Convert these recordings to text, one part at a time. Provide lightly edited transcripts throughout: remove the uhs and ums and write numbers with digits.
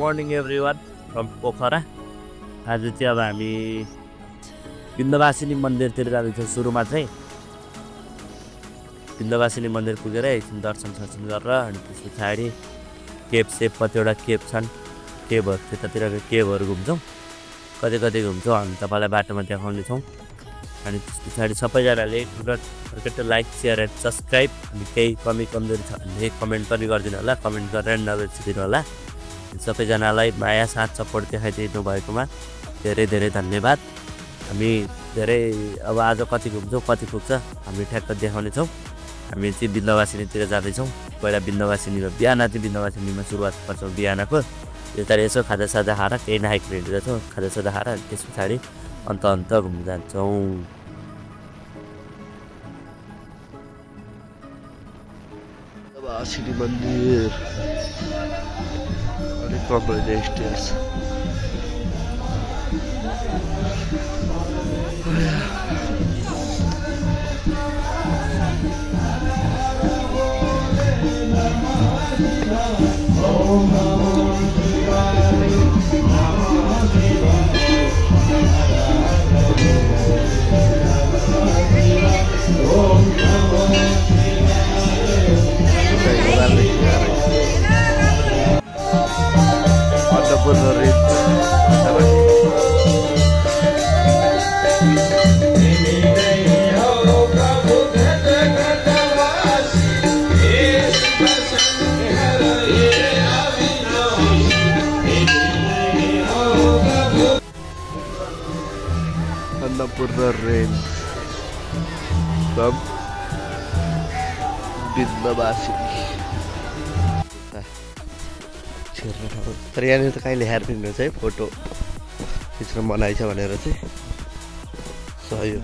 Morning everyone from Pokhara. आज चाहिँ अब हामी विन्ध्यवासिनी मन्दिरतिर जाँदैछौँ। सुरुमा चाहिँ विन्ध्यवासिनी मन्दिर पुगेर एकछिन दर्शन गरेर अनि त्यस पछाडि केभ कतिवटा केभ छन्, केभहरू त्यतातिर केभहरू घुम्छौँ, कति घुम्छौँ हामी तपाईँलाई बाटोमा देखाउनेछौँ। अनि त्यस पछाडि सबैजनाले लाइक सेयर एन्ड सब्सक्राइब, अनि केही कमी कमजोरी छ भने कमेन्ट पनि गरिदिनु होला, कमेन्ट गरेर नबिर्सिदिनु होला। सबैजनालाई माया साथ सपोर्ट देखाइदिनु भएकोमा धेरै धेरै धन्यवाद। हामी धेरै अब आज कति घुम्छौँ कति पुग्छ हामी ठ्याक्क देखाउनेछौँ। हामी चाहिँ विन्ध्यवासिनीतिर जाँदैछौँ। पहिला विन्ध्यवासिनीमा बिहान चाहिँ विन्ध्यवासिनीमा सुरुवात गर्छौँ बिहानको। त्यतार यसो खाजासाजा खाएर केही नखाइकन हिँडिरहेछौँ, खाजासाजा खाएर अनि त्यस पछाडि अन्त घुम्न जान्छौँ। विन्ध्यवासिनी मन्दिर अनि Kamal stage Annapurna Range from Vindhyavasini. तर यहाँनिर त कहीँ लेखाएर दिनु चाहिँ फोटो खिच्न मनाइ छ भनेर चाहिँ सहयोग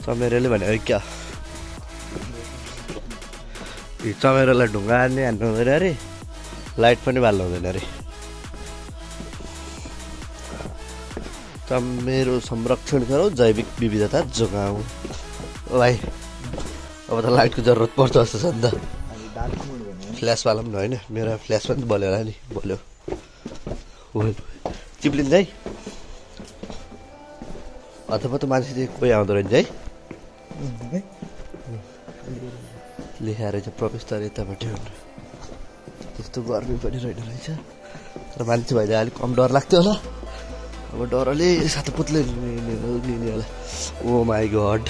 चमेरोले भने क्या चमेरोलाई ढुङ्गा हान्ने हान्नु हुँदैन अरे, लाइट पनि बाल्नु हुँदैन अरे। चमेरो संरक्षण गरौँ, जैविक विविधता जोगाऊ। भाइ अब त लाइटको जरुरत पर्छ जस्तो छ नि त। फ्ल्यासवाला पनि होइन, मेरो फ्ल्यास पनि बल्यो होला नि, बल्यो चिप्लिन्छ है। हतपत मान्छे चाहिँ कोही आउँदो रहेछ है, लेखाएर चाहिँ प्रवेशद्वार यतापट्टि हुनु। त्यस्तो गर्मी पनि रहेन रहेछ, तर मान्छे भइदियो अलिक कम डर लाग्थ्यो होला। अब डरले साथै पुत्ले लिने होला। ओ माई गड,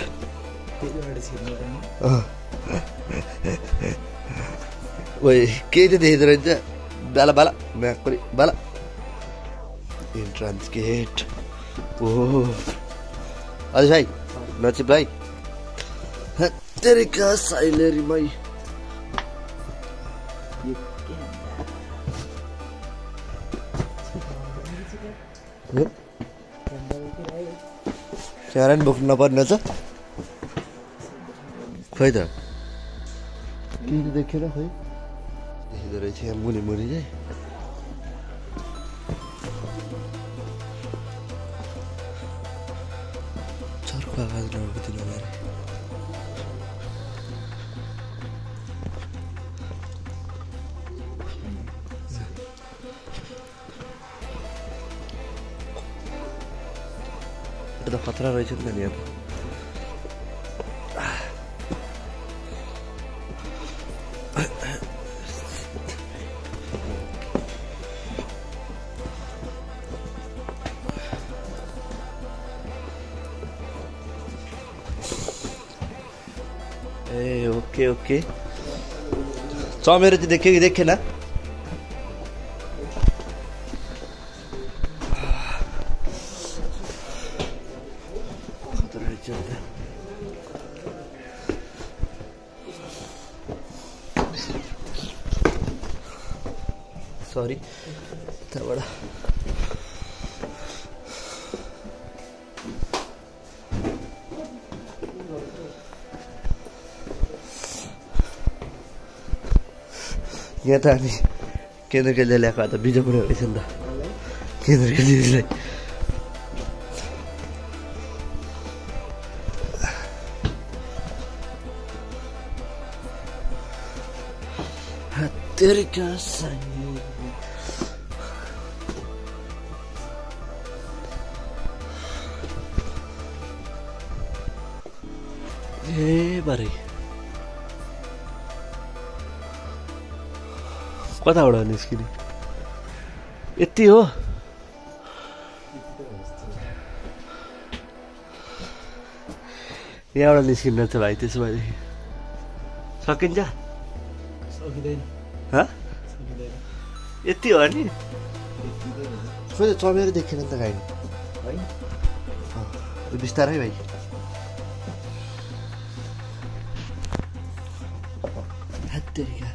ओइ केही त देख्दो रहेछ बाला बाला म्याकरी बाला। Entrance gate. ओहो अझ भाइ नचिप भाइ तेरिका साइलेरीमै क्यामेरा पनि बोक्नु नपर्ने छ खै त, केही देखेन खै देखिँदो रहेछ यहाँ मुनि मुनि चाहिँ। चर्को आवाज नआउदिनु होला अरे। त खतरा रहेछ नि त यहाँ त। ए ओके ओके, चमेरो चाहिँ देख्यो कि देखेन? सरी त्यहाँबाट यहाँ त हामी केन्द्र केन्द्र ल्याएको त बिजोपुर रहेछ नि त। केन्द्र केन्द्रलाई तेरिका साई ए बारे कताबाट निस्किने यति हो यहाँबाट निस्किनु छ भाइ त्यसो भएदेखि सकिन्छ यति हो नि खोइ चमेर देखेन नि त गाई बिस्तारै भाइ हत्तेरिका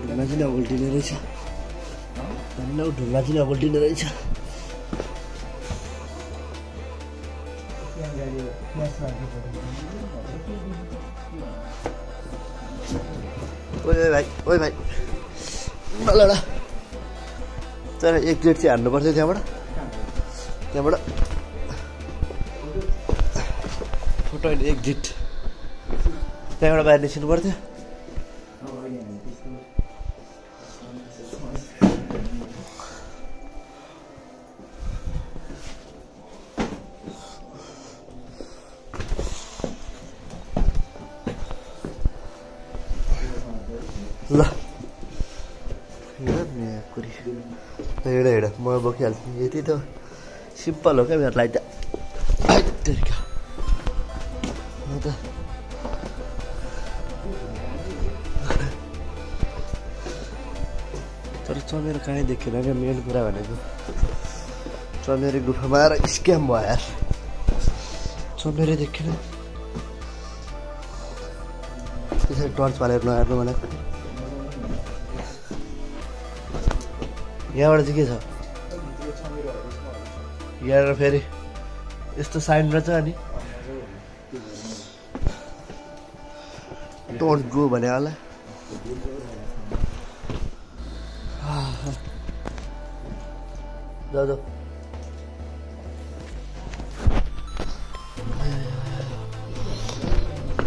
ढुङ्गा चाहिँ नगुल्टिने रहेछ ढुङ्गा चाहिँ नगुल्टिने रहेछ ओइ भाइ लडा तर एक गेट चाहिँ हान्नु पर्थ्यो त्यहाँबाट फोटो होइन एक्जिट त्यहाँबाट बाहिर निस्किनु पर्थ्यो ल हेड म बोकिहाल्छु यति त सिम्पल हो क्या मेरो लागि त तर चमेर कहीँ देखेन क्या मेन कुरा भनेको चमेरे गुफामा आएर स्क्याम भयो यार चमेरै देखेन त्यसरी टर्च पालेर नहेर्नु भनेको यहाँबाट चाहिँ के छ यहाँ फेरि यस्तो साइन रहेछ अनि डोन्ट गो भने होला जाऊ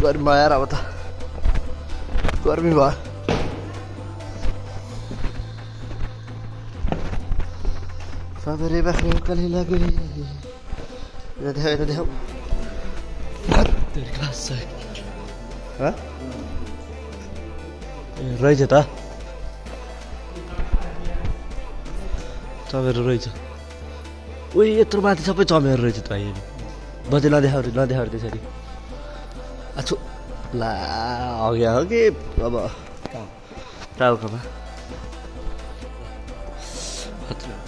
गर्मी आएर अब त गर्मी भयो सबैले बाख्रे उकाली लाग्यो देखाऊ रहेछ त चमेर रहेछ उही यत्रो माथि सबै चमेर रहेछ त भाइ बजे नदेखाउ त्यसरी आछु ला अघि हो कि अब टाउकोमा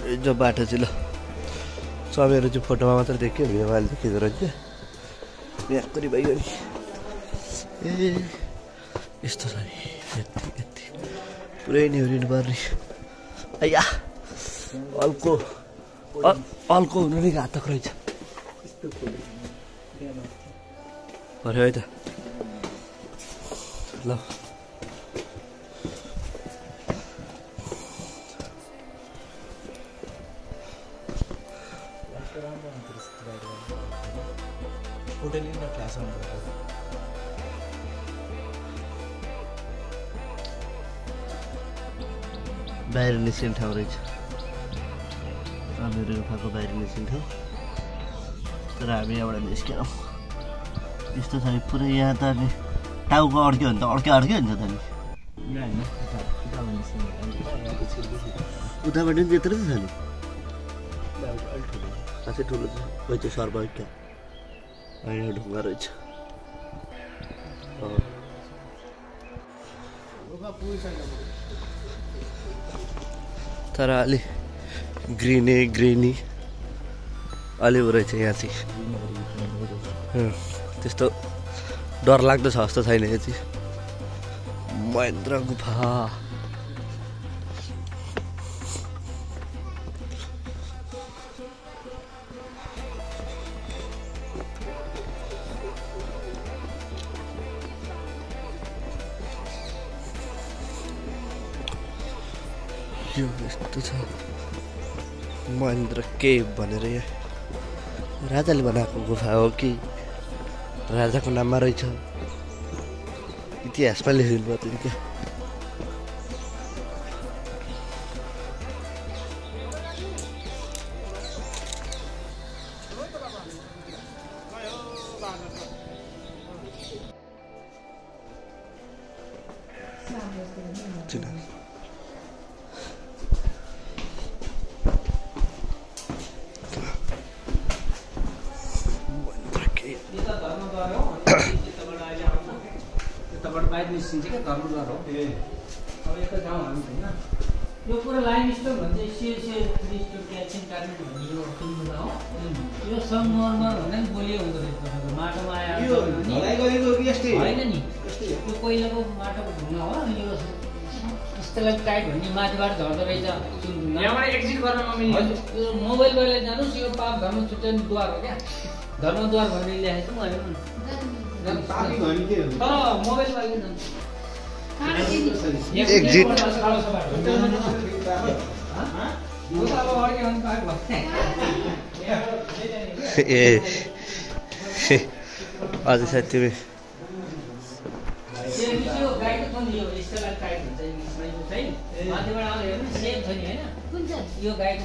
जो बाटो चाहिँ ल चमेर चाहिँ फोटोमा मात्र देख्यो भिडियोमा अहिले देखिँदो रहेछ यहाँको भइगयो नि ए यस्तो छ नि यति पुरै निहुरिनु पर्ने अया अल्को हुनु नै घातक रहेछ पर्यो है त ल बाहिर निस्किने ठाउँ रहेछ मेरो गुफाको बाहिर निस्किने ठाउँ तर हामी यहाँबाट निस्केनौँ यस्तो छ नि पुरै यहाँ त अनि टाउको अड्क्यो भने त अड्क्यो हुन्छ त नि उताबाट पनि त्यत्रो छ नि खासै ठुलो छ खोइ त्यो सर्भ क्या अहिले ढुङ्गा रहेछ तर अलि ग्रिनी अलि रहेछ यहाँ चाहिँ त्यस्तो डर लाग्दो छ जस्तो छैन यो चाहिँ महेन्द्र गुफा यो यस्तो छ महेन्द्र केभ भनेर यहाँ राजाले बनाएको गुफा हो कि राजाको नाममा रहेछ इतिहासमा लेखिनु पर्दैन क्या। यो पुरा लाइन स्टोन भन्छ यो सङ्गमरमर भन्दा पनि बोलियो हुँदो रहेछ माटोमा आयो होइन नि यो पहिलाको माटोको ढुङ्गा हो यो स्टेलाइट टाइट भन्ने माथिबाट झर्दो रहेछ यो मोबाइल गरेर जानुहोस् यो पाप धर्म छुट्याउने द्वार हो क्या धर्मद्वार भनेर ल्याएको छु म हेर्नु तर मोबाइल गरेर जान्छ एक्जिट ए अझै सायद तिमी यो गाईको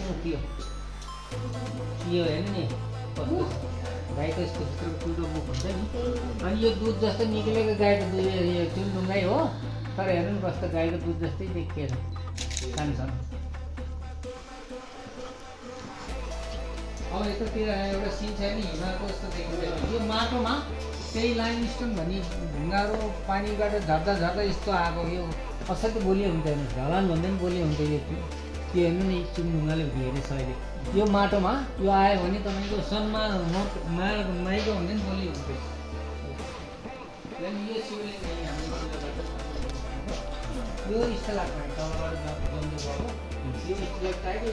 मुख यो हेर्नु नि गाईको यस्तो ठुलो मुख हुन्छ नि अनि यो दुध जस्तो निक्लेको गाईको दुध चुनढुङ्गै हो तर हेर्नु नि कस्तो गाईको दुध जस्तै देखिएर सानोसानो। अब यतातिर एउटा सिन छ नि हिमालको जस्तो देखिँदैन यो माटोमा त्यही लाइन स्टोन भन्ने ढुङ्गाहरू पानीबाट झर्दा झर्दा यस्तो आएको यो असाध्यै बोलियो हुँदैन ढलान भन्दा पनि बोलियो हुन्छ यो त्यो हेर्नु नि चुनढुङ्गाले घेरेछ अहिले यो माटोमा यो आयो भने तपाईँको सनमा माइको भन्दा पनि बोलियो हुन्छ यो शिवलिङ्ग यो स्टेलाइट तलबाट जम्दै गएको यो स्टेलाइट टाइपको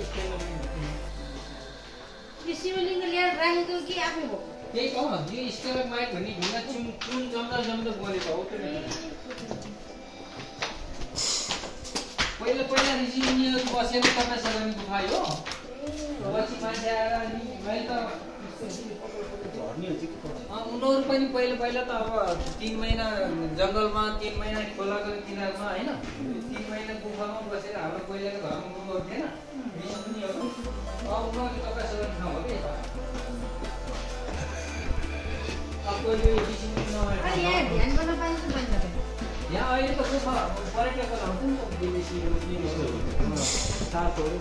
यो शिवलिङ्ग ल्याएर राखेको कि आफै हो त्यही त हो यो स्टेलाइट भन्ने ढुङ्गा चुन जम्दा बोलेको हो पहिला ऋषिमुनिहरू बसेर तपस्या गुफा हो पछि मान्छे आएर अनि मैले त उनीहरू पनि पहिला त अब 3 महिना जङ्गलमा 3 महिना खोलाको किनारमा होइन 3 महिना गुफामा बसेर हाम्रो पहिलाको धर्म गुरुहरू थिएन ऋषिमुनिहरू उनीहरूले तपस्या गर्ने ठाउँ हो कि यहाँ अहिले त गुफा पर्यटकहरू आउँछ नि विदेशीहरू साथहरू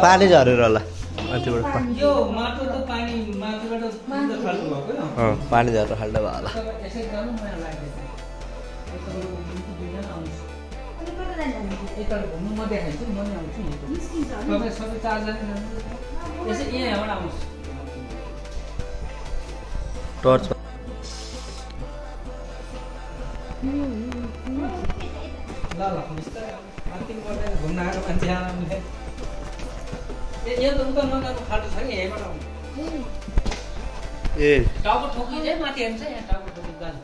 पानी झरेर होला यो माटो त पानी माथिबाट खाल्डो भएको हो पानी झरेर खाल्डो भयो होला यसै गर्नु मलाई लाग्दैन यता घुम्नु म देखाइदिन्छु म नि आउँछु नि तपाईँ सबै 4 जना यसै यहाँबाट आउँछु टर्च ल बिस्तारै अन्तिम गर्दैन घुम्न आएको मान्छे आरामले यहाँ त उता नजानु खाल्डो छ कि यहीँबाट आउनु ए टाउको ठोकी चाहिँ माथि हेर्छ यहाँ टाउको ठोकी गाल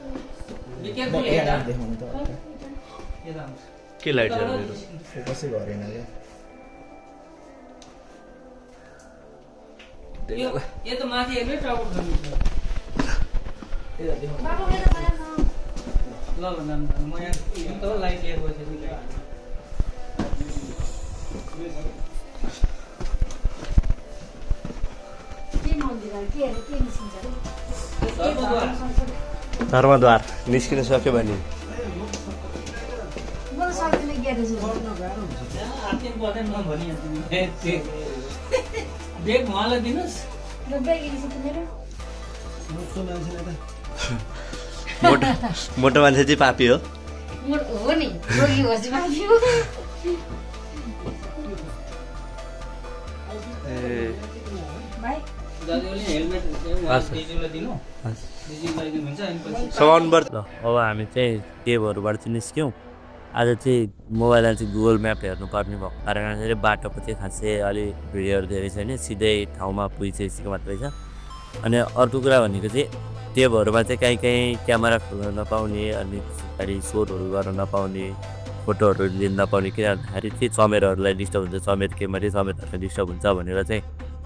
के लाइट छ फोकसै गरेन क्या यो त माथि हेर्नु टाउको ठोकी ल म यहाँ त लाइट लिएर बसेछु धर्मद्वार निस्किन सक्यो भने बेग उहाँलाई दिनुहोस् मोटो मान्छे चाहिँ पापी हो हो नि रोगी होस् माथि हो भाइ दाजुले हेलमेट दिदीलाई दिनु दिदीलाई दिनुहुन्छ अनि पछि साउन्डबाट ल अब हामी चाहिँ केभहरूबाट चाहिँ निस्क्यौँ आज चाहिँ मोबाइलमा चाहिँ गुगल म्याप हेर्नुपर्ने भएको कारणले चाहिँ बाटोको चाहिँ खासै अलि भिडियोहरू धेरै छैन सिधै ठाउँमा पुगिसकेको मात्रै छ अनि अर्को कुरा भनेको चाहिँ केभहरूमा चाहिँ काहीँ क्यामेरा खोल्न नपाउने अनि त्यसरी सोरहरू गर्न नपाउने फोटोहरू लिन नपाउने किन भन्दाखेरि चाहिँ चमेरहरूलाई डिस्टर्ब हुन्छ चमेर क्यामेरै चमेरहरूलाई डिस्टर्ब हुन्छ भनेर चाहिँ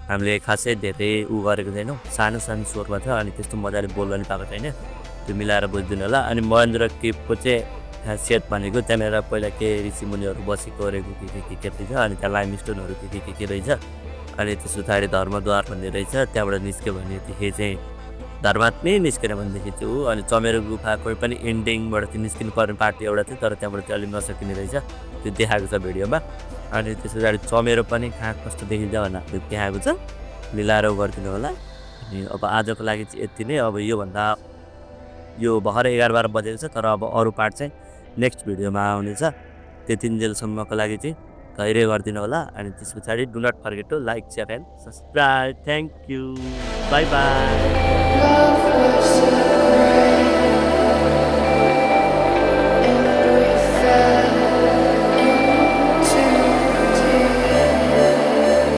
हामीले खासै धेरै गरेको छैनौँ सानो सानो स्वरमा छ अनि त्यस्तो मजाले बोल्न पनि पाएको छैन त्यो मिलाएर बुझिदिनु होला अनि महेन्द्र केपको चाहिँ सेट भनेको त्यहाँनिर पहिला के ऋषिमुनिहरू बसेको ओरेको के रहेछ अनि त्यहाँ लाइम स्टोनहरू के रहेछ अनि त्यस पछाडि धर्मद्वार भन्ने रहेछ त्यहाँबाट निस्क्यो भनेदेखि चाहिँ धर्मात्मै निस्केर भनेदेखि चाहिँ ऊ अनि चमेरो गुफाको पनि एन्डिङबाट चाहिँ निस्किनु पर्ने पार्टी एउटा थियो तर त्यहाँबाट चाहिँ अलिक नसकिने रहेछ त्यो देखाएको छ भिडियोमा अनि त्यस पछाडि चमेरो पनि कहाँ कस्तो देखिन्छ भनेर त्यो देखाएको छ मिलाएर गरिदिनु होला अनि अब आजको लागि चाहिँ यति नै अब योभन्दा यो भर्खरै 11-12 बजेको छ तर अब अरू पार्ट चाहिँ नेक्स्ट भिडियोमा आउनेछ त्यतिन्जेलसम्मको लागि चाहिँ धैर्य गरिदिनु होला अनि त्यस पछाडि do not forget to like share and subscribe thank you bye by